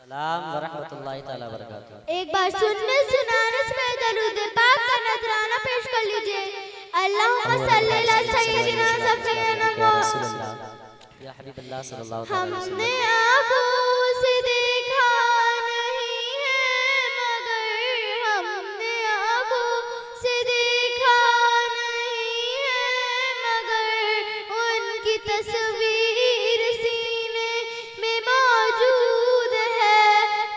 सलाम व रहमतुल्लाहि तआला बरकातहू। एक बार सुनने सुनाने में दरूद पाक का नजराना पेश कर लीजिए। अल्लाहुम्मा सल्ली अला सय्यिदिना सफ़ीना या हबीबल्लाह सल्लल्लाहु अलैहि वसल्लम। हमने आँखों से देखा नहीं है मगर हमने आँखों से देखा नहीं है मगर उनकी तस्वीर सीने में मौजूद है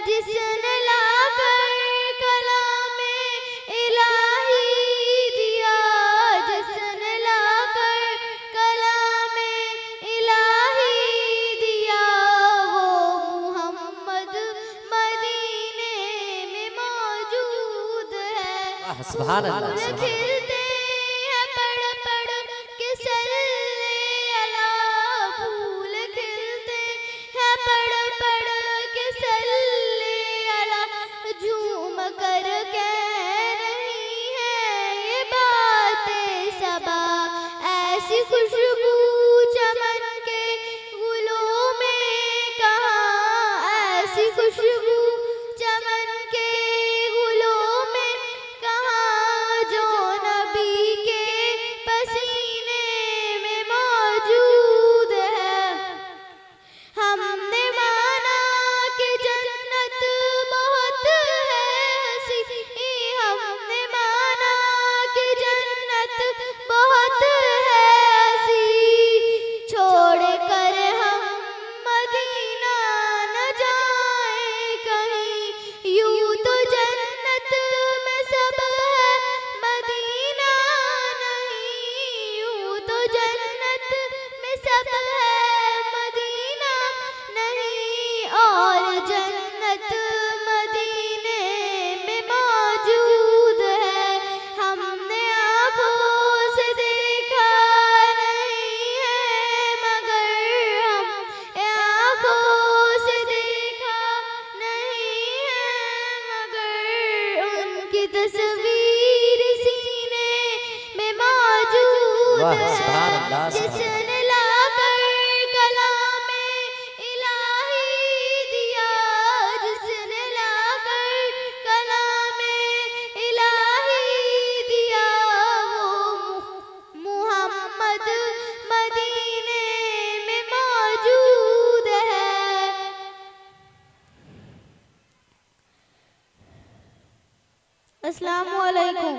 जिसने लाकर कलामे इलाही दिया, जिसने लाकर कलामे इलाही दिया। वो मुहम्मद मदीने में मौजूद है। सुभान अल्लाह, फूल सुभान खिलते हैं पड़ पड़ के सल्ले अला, फूल खिलते हैं पड़ पड़ के सल्ले अला। झूम कर कह रही है ये बातें सबा, ऐसी खुशबू चमन के गुलों में कहाँ, ऐसी खुशबू चमन के गुलों में कहाँ जो नबी के पसीने में मौजूद है। हमने माना कि जन्नत बहुत है हंसी, हमने माना कि जन्नत बहुत है हंसी। छोड़ कर हम मदीना न जाए कहीं, यूं तो जन्नत में सब है मदीना नहीं, यूं तो जन्नत में सब है मदीना नहीं। और जन्नत मदीने में मौजूद है, हमने आँखों से देखा नहीं है मगर हम आँखों से देखा नहीं है मगर उनकी तस्वीर सीने में मौजूद वाह, है। सुभान अल्लाह, सुभान अल्लाह। जिसने लाकर कलामे इलाही दिया, जिसने लाकर कलामे इलाही दिया। वो मुहम्मद मदीने में मौजूद है। अस्सलामु अलैकुम।